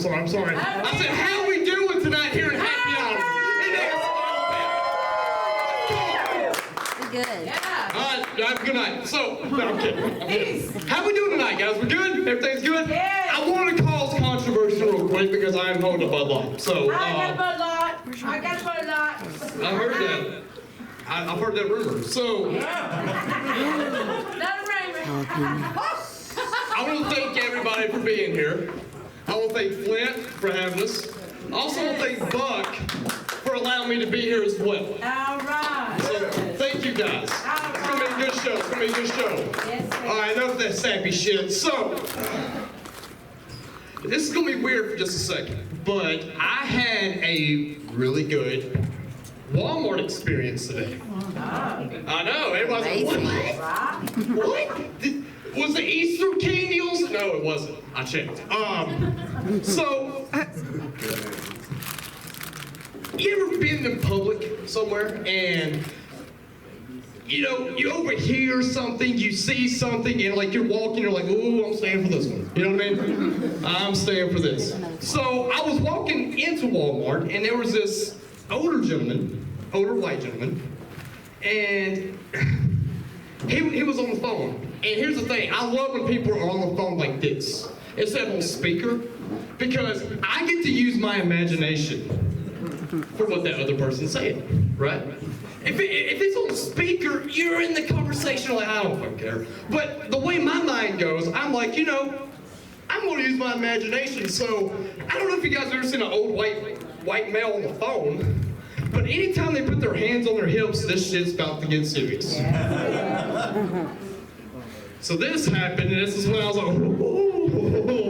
sorry. I said, how we doing tonight here in Happy Hour? Good. Yeah. All right, have a good night. So, no, I'm kidding. How we doing tonight, guys? We good? Everything's good? Yeah. I want to cause controversy real quick because I am holding a Bud Light. So, I got a Bud Light. I heard that. I've heard that rumor. So, I want to thank everybody for being here. I want to thank Flint for having us. I also want to thank Buck for allowing me to be here as well. All right. So, thank you guys. It's going to be a good show. It's going to be a good show. Yes, sir. All right, enough of that sappy shit. So, this is going to be weird for just a second, but I had a really good Walmart experience today. I know, everybody's like, what? Was the Easter candles? No, it wasn't. I checked. So, you ever been in public somewhere and, you know, you overhear something, you see something, and like you're walking, you're like, ooh, I'm staying for this one. You know what I mean? I'm staying for this. So I was walking into Walmart, and there was this older white gentleman, and he was on the phone. And here's the thing, I love when people are on the phone like this, instead of on speaker, because I get to use my imagination for what that other person's saying, right? If it's on speaker, you're in the conversation like, I don't fucking care. But the way my mind goes, I'm like, you know, I'm going to use my imagination. So I don't know if you guys have ever seen an old white male on the phone, but anytime they put their hands on their hips, this shit's about to get serious. So this happened, and this is when I was like,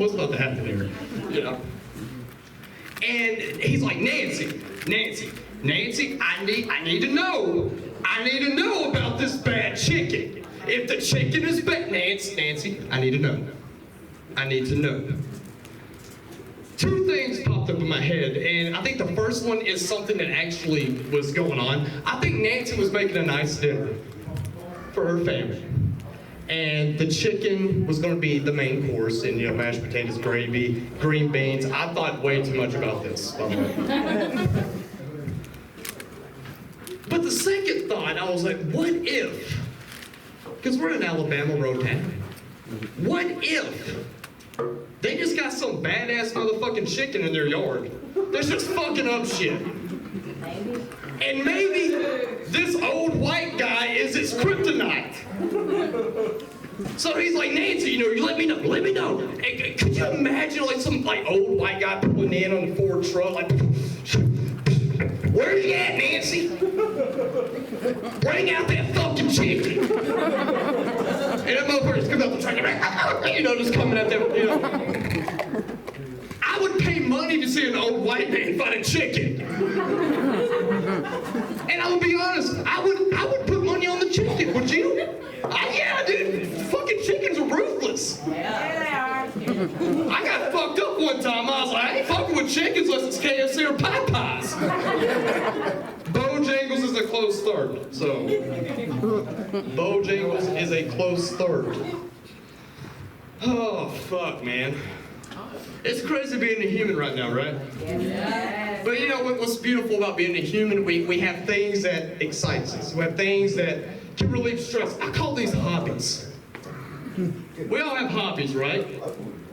what's about to happen here? You know? And he's like, Nancy, I need to know about this bad chicken. If the chicken is bad, Nancy, I need to know. Two things popped up in my head, and I think the first one is something that actually was going on. I think Nancy was making a nice dinner for her family. And the chicken was going to be the main course, and, you know, mashed potatoes, gravy, green beans. I thought way too much about this, by the way. But the second thought, I was like, what if, because we're in Alabama road town, what if they just got some badass motherfucking chicken in their yard that's just fucking up shit? And maybe this old white guy is its kryptonite. So he's like, Nancy, you know, you let me know. Hey, could you imagine like some like old white guy pulling in on the Ford truck, like, where you at, Nancy? Bring out that fucking chicken. And that motherfucker just comes out the truck, you know, just coming at them, you know. I would pay money to see an old white man fight a chicken. And I would be honest, I would put money on the chicken, would you? Yeah, dude, fucking chickens are ruthless. Yeah, they are. I got fucked up one time. I was like, I ain't fucking with chickens unless it's KFC or Popeyes. Bojangles is a close third, so. Bojangles is a close third. Oh, fuck, man. It's crazy being a human right now, right? Yes. But you know what's beautiful about being a human? We have things that excite us. We have things that can relieve stress. I call these hobbies. We all have hobbies, right?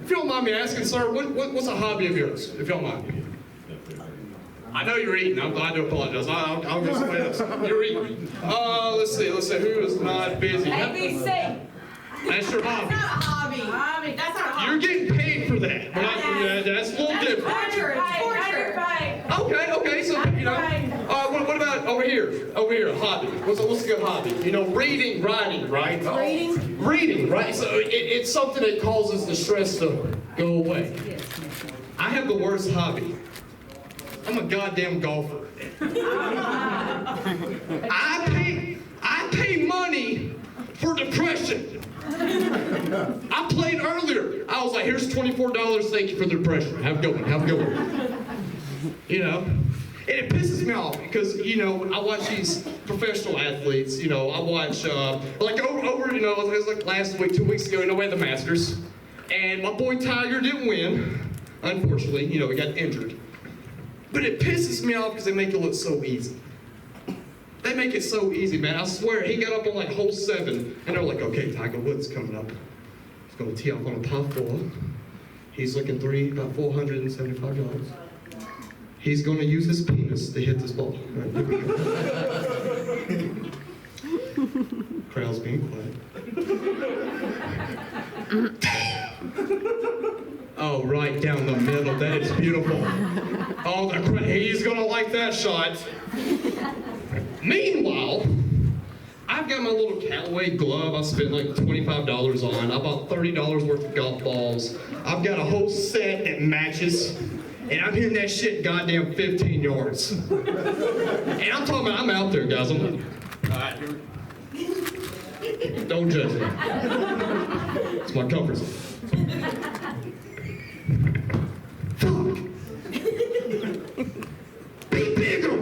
If you don't mind me asking, sir, what's a hobby of yours, if you don't mind? I know you're eating. I do apologize. I'll go somebody else. You're eating. Let's see. Who is not busy? ABC. That's your hobby. That's not a hobby. That's not a hobby. You're getting paid for that. That's a little different. Torture. Okay. So, you know. What about over here? Over here, a hobby. What's a good hobby? You know, reading, writing, right? Reading, right? So it's something that causes the stress to go away. I have the worst hobby. I'm a goddamn golfer. I pay money for depression. I played earlier. I was like, here's $24. Thank you for the depression. Have a good one. You know? And it pisses me off because, you know, I watch these professional athletes, you know, I watch, like over, you know, it was like last week, 2 weeks ago, you know, we had the Masters. And my boy Tiger didn't win. Unfortunately, he got injured. But it pisses me off because they make it look so easy. They make it so easy, man. I swear, he got up on like hole 7, and they're like, okay, Tiger Woods coming up. He's going to tee off on a par 4. He's looking about 475 yards. He's going to use his penis to hit this ball. Right, here we go. Crowd's being quiet. Oh, right down the middle. That is beautiful. Oh, he's going to like that shot. Meanwhile, I've got my little Callaway glove I spent like $25 on. I bought $30 worth of golf balls. I've got a whole set that matches. And I'm hitting that shit goddamn 15 yards. And I'm talking about, I'm out there, guys. I'm like, all right, don't judge me. It's my comfort zone. Fuck. Be bigger.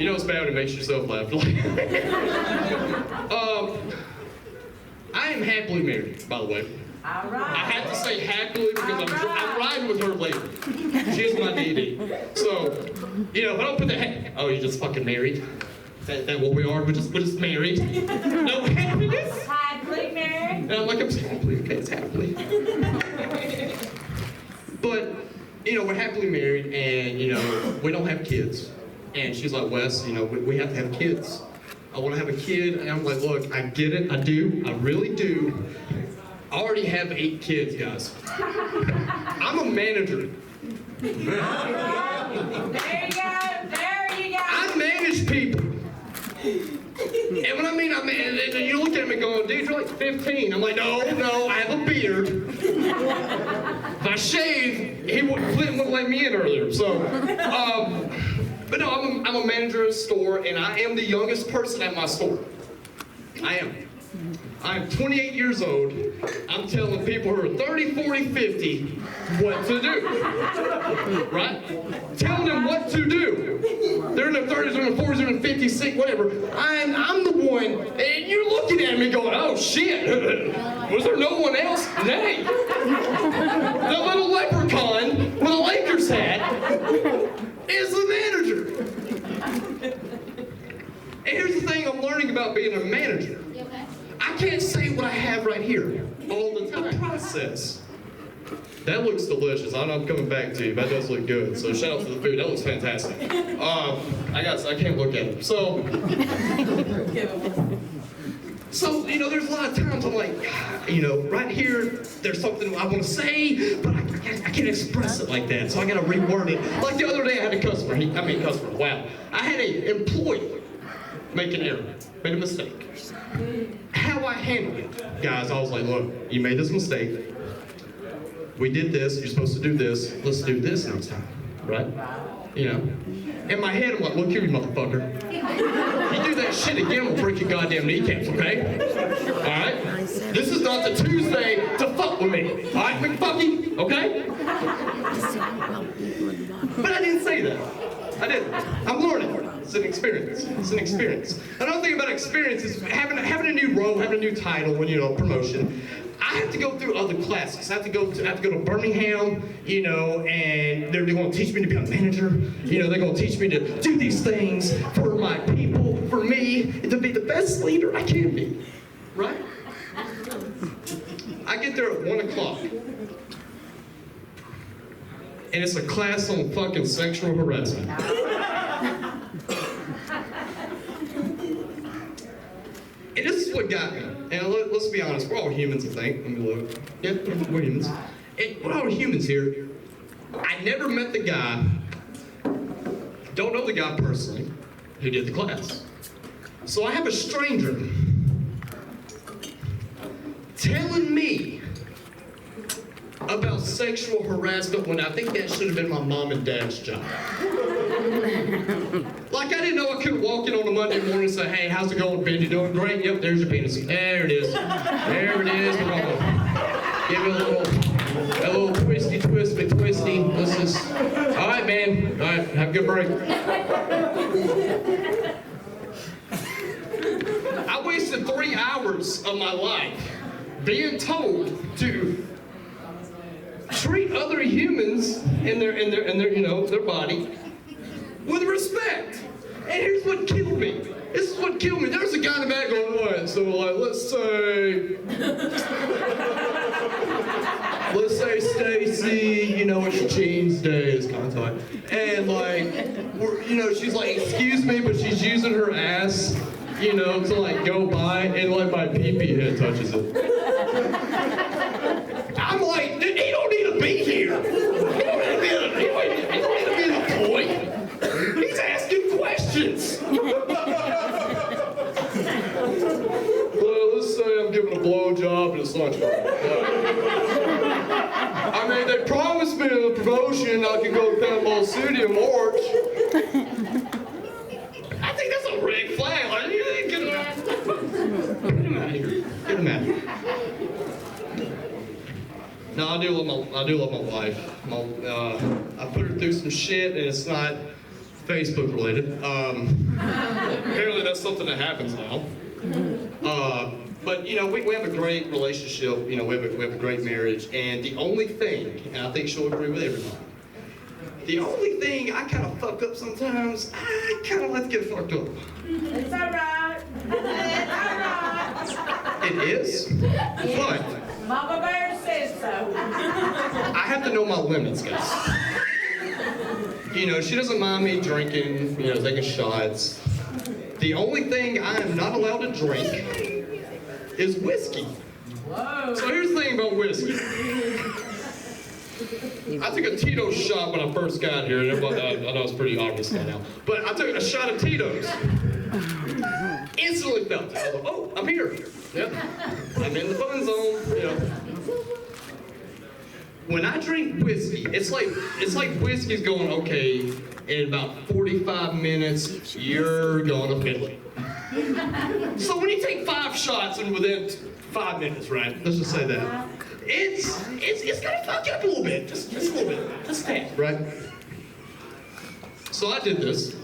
It's bad when it makes yourself laugh. I am happily married, by the way. All right. I have to say happily because I'm riding with her later. She's my DD. So, if I don't put oh, you're just fucking married? Is that what we are? We're just married? No happiness? Happily married. And I'm like, I'm happily, okay, it's happily. But, we're happily married and, we don't have kids. And she's like, Wes, we have to have kids. I want to have a kid. And I'm like, look, I get it. I do. I really do. I already have 8 kids, guys. I'm a manager. There you go. There you go. I manage people. And when I mean you look at me going, dude, you're like 15. I'm like, no, I have a beard. If I shave, Clinton wouldn't let me in earlier. So, but no, I'm a manager at a store, and I am the youngest person at my store. I am. I'm 28 years old. I'm telling people who are 30, 40, 50 what to do. Right? Telling them what to do. They're in their 30s, they're in their 40s, they're in 50s, whatever. I'm the one, and you're looking at me going, oh shit, was there no one else? Nay. The little leprechaun with a Lakers hat is the manager. And here's the thing I'm learning about being a manager. I can't say what I have right here all the time. The process. That looks delicious. I know I'm coming back to you, but that does look good. So shout out to the food. That looks fantastic. I can't look at it. So there's a lot of times I'm like, right here, there's something I want to say, but I can't express it like that. So I got to reword it. Like the other day, I had a customer. Wow. I had an employee make an error, made a mistake. How I handled it, guys, I was like, look, you made this mistake. We did this, you're supposed to do this, let's do this next time, right? In my head, I'm like, look here, you motherfucker. You do that shit again, we'll break your goddamn kneecaps, okay? All right? This is not the Tuesday to fuck with me, all right, McFucky, okay? But I didn't say that. I didn't. I'm learning. It's an experience. Another thing about experience is having a new role, having a new title, promotion. I have to go through other classes. I have to go to Birmingham, and they're going to teach me to be a manager. They're going to teach me to do these things for my people, for me, to be the best leader I can be, right? I get there at 1 o'clock. And it's a class on fucking sexual harassment. And this is what got me. And let's be honest, we're all humans, I think. Let me look. Yep, we're humans. And we're all humans here. I never met the guy, don't know the guy personally, who did the class. So I have a stranger telling me about sexual harassment when I think that should have been my mom and dad's job. Like I didn't know I could walk in on a Monday morning and say, hey, how's it going, Ben? You doing great? Yep, there's your penis. There it is. There it is. We're gonna give it a little twisty. This is, all right, man. All right, have a good break. I I wasted 3 hours of my life being told to treat other humans in their their body with respect. And here's what killed me. This is what killed me. There's a guy in the back going, what? So like, let's say Stacy, it's Jean's day, it's kind of time. And like, she's like, excuse me, but she's using her ass, to like go by, and like my pee-pee head touches it. I'm like, dude, he don't need to be here. He don't need to be the toy. He's asking questions. Well, let's say I'm giving a blowjob and it's lunchtime. I mean, they promised me a promotion I could go to Panama City in March. I think that's a red flag. Like, get him out of here. Get him out of here. No, I do love my wife. I put her through some shit, and it's not Facebook related. Apparently, that's something that happens now. But we have a great relationship. We have a great marriage, and the only thing, and I think she'll agree with everybody, the only thing I kind of fuck up sometimes, I kind of like to get fucked up. It's all right. It's all right. It is, but Mama Bear says so. I have to know my limits, guys. She doesn't mind me drinking, taking shots. The only thing I am not allowed to drink is whiskey. Whoa. So here's the thing about whiskey. I took a Tito's shot when I first got here, and everybody, I know it's pretty obvious by now, but I took a shot of Tito's. Instantly felt it. I was like, oh, I'm here. Yep. I'm in the fun zone, When I drink whiskey, it's like whiskey's going, okay, in about 45 minutes, you're gonna feel it. So when you take 5 shots and within 5 minutes, right? Let's just say that. It's gonna fuck you up a little bit. Just a little bit. Just a tad, right? So I did this.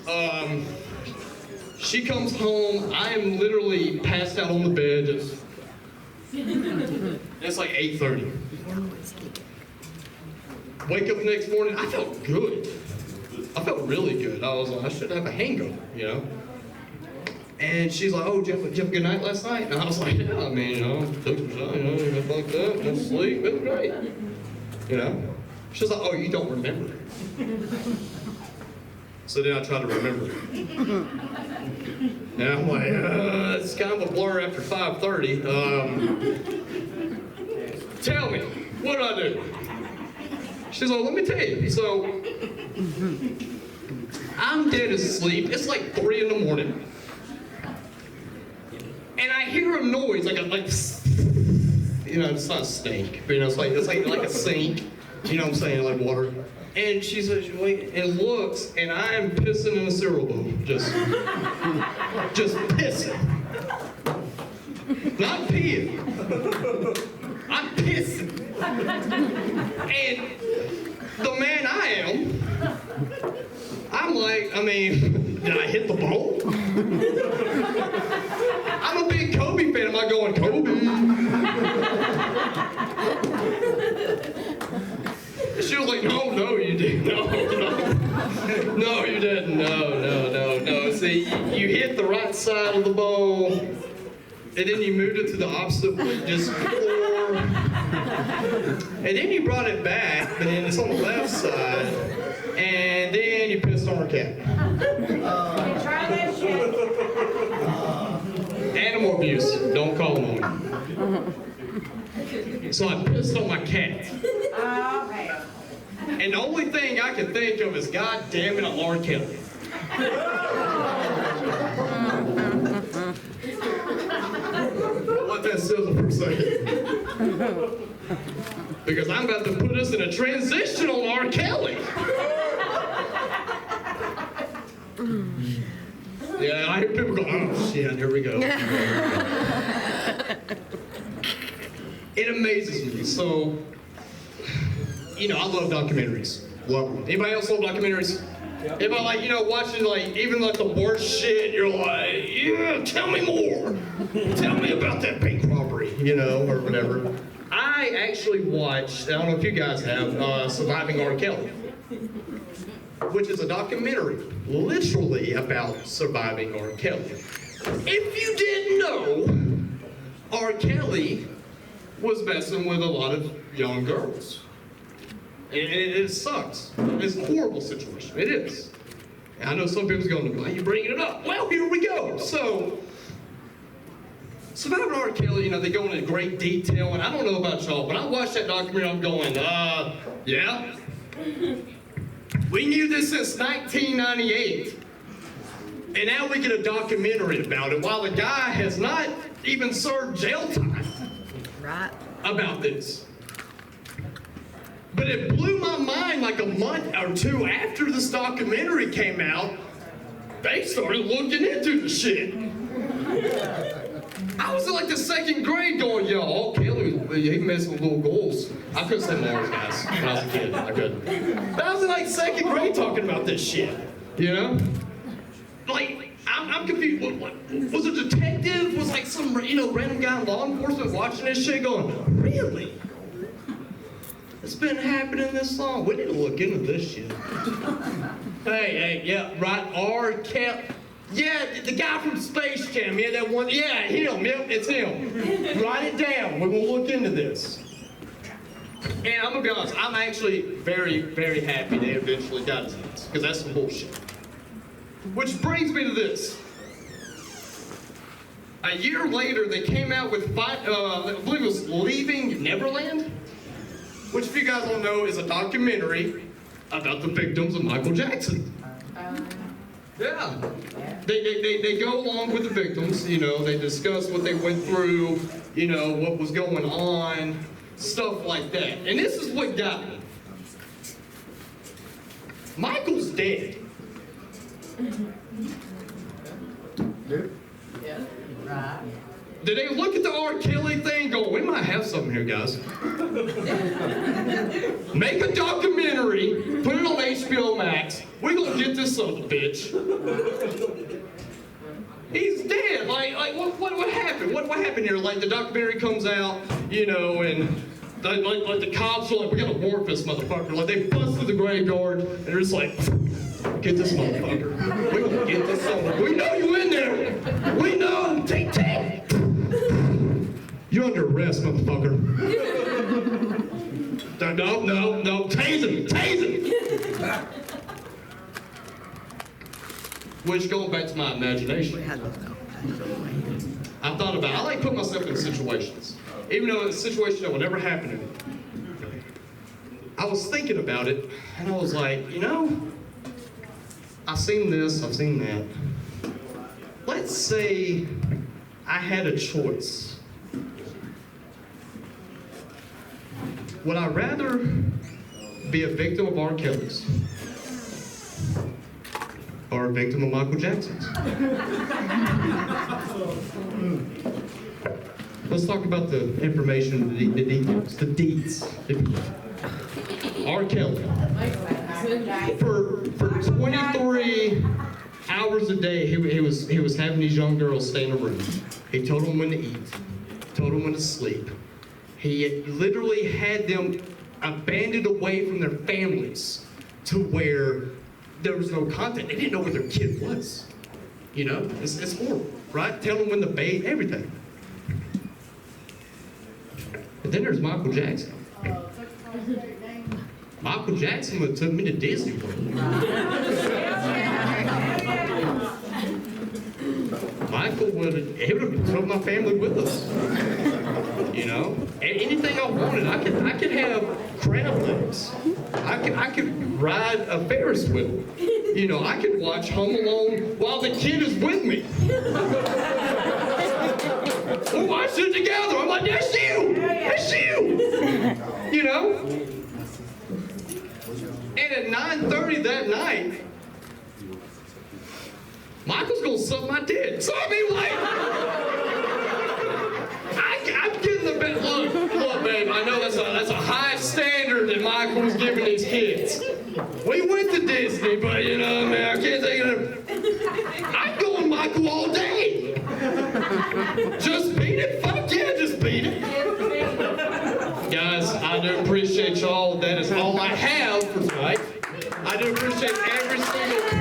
She comes home, I am literally passed out on the bed, it's like 8:30. Wake up the next morning, I felt good. I felt really good. I was like, I shouldn't have a hangover, And she's like, oh, did you have a good night last night? And I was like, yeah, I mean, took some shots, got fucked up, went to sleep, it was great. She's like, oh, you don't remember. So then I tried to remember. And I'm like, it's kind of a blur after 5:30. Tell me, what did I do? She's like, let me tell you. So, I'm dead asleep. It's like 3 in the morning. And I hear a noise, it's not a stink, but it's like a sink, what I'm saying, like water. And she says, wait, and looks, and I am pissing in a cereal bowl, just pissing. Not peeing. I'm pissing. And the man I am, I'm like, did I hit the bowl? I'm a big Kobe fan. Am I going, Kobe? She was like, no, you didn't. No, you didn't. No. See, you hit the right side of the bowl, and then you moved it to the opposite, just floor. And then you brought it back, and then it's on the left side, and then you pissed on her cat. Try that shit. Animal abuse. Don't call them on me. So I pissed on my cat. Oh, hell. And the only thing I can think of is, God damn it, I'm R. Kelly. Let that sizzle for a second. Because I'm about to put us in a transition on R. Kelly. Yeah, I hear people go, oh shit, here we go. It amazes me. So, I love documentaries. Love them. Anybody else love documentaries? Anybody like, you know, watching like even like the worst shit, you're like, yeah, tell me more. Tell me about that bank robbery, you know, or whatever. I actually watched, I don't know if you guys have, Surviving R. Kelly, which is a documentary literally about surviving R. Kelly. If you didn't know, R. Kelly was messing with a lot of young girls. It sucks. It's a horrible situation. It is. And I know some people's going, why are you bringing it up? Well, here we go. So, Surviving R. Kelly, you know, they go into great detail, and I don't know about y'all, but I watched that documentary, I'm going, yeah. We knew this since 1998. And now we get a documentary about it, while the guy has not even served jail time about this. But it blew my mind like a month or two after this documentary came out, they started looking into the shit. I was in like the second grade going, yo, Kelly, he messing with little girls. I couldn't say more, guys, when I was a kid, I couldn't. But I was in like second grade talking about this shit, you know? Like, I'm confused. What, was a detective? Was like some, you know, random guy in law enforcement watching this shit going, really? It's been happening this long. We need to look into this shit. Hey, yeah, right, R. Kelly. Yeah, the guy from Space Jam, yeah, that one, yeah, him, yep, it's him. Write it down, we're gonna look into this. And I'm gonna be honest, I'm actually very, very happy they eventually got to this, because that's some bullshit. Which brings me to this. A year later, they came out with, I believe it was Leaving Neverland, which if you guys don't know is a documentary about the victims of Michael Jackson. Yeah. They go along with the victims, you know, they discuss what they went through, you know, what was going on, stuff like that. And this is what got me. Michael's dead. Yeah. Right. Did they look at the R. Kelly thing and go, we might have something here, guys. Make a documentary, put it on HBO Max, we're gonna get this son of a bitch. He's dead. Like what happened? What happened here? Like the documentary comes out, you know, and like the cops are like, we gotta warrant this motherfucker. Like they bust through the graveyard and they're just like, get this motherfucker. We're gonna get this son of a. We know you in there. We know. Take. You're under arrest, motherfucker. No. Tase him. Which, going back to my imagination, I thought about, I like putting myself in situations. Even though it's a situation that would never happen to me. I was thinking about it, and I was like, you know, I've seen this, I've seen that. Let's say I had a choice. Would I rather be a victim of R. Kelly's or a victim of Michael Jackson's? Let's talk about the information, the details, the deeds. R. Kelly. For 23 hours a day, he was having these young girls stay in a room. He told them when to eat, told them when to sleep. He literally had them abandoned away from their families to where there was no contact. They didn't know where their kid was. You know, it's horrible, right? Tell them when to bathe, everything. But then there's Michael Jackson. Michael Jackson would have took me to Disney World. Michael would have took my family with us. You know, anything I wanted, I could have crab legs. I could ride a Ferris wheel. You know, I could watch Home Alone while the kid is with me. We'll watch it together. I'm like, that's you. That's you. You know. And at 9:30 that night, Michael's gonna suck my dick. So I mean, like, I'm getting the best. Look, babe. I know that's a high standard that Michael was giving these kids. We went to Disney, but you know, man, I can't think of it. I'd go on Michael all day. Just beat it? Fuck yeah, just beat it. Guys, I do appreciate y'all. That is all I have for tonight. I do appreciate every single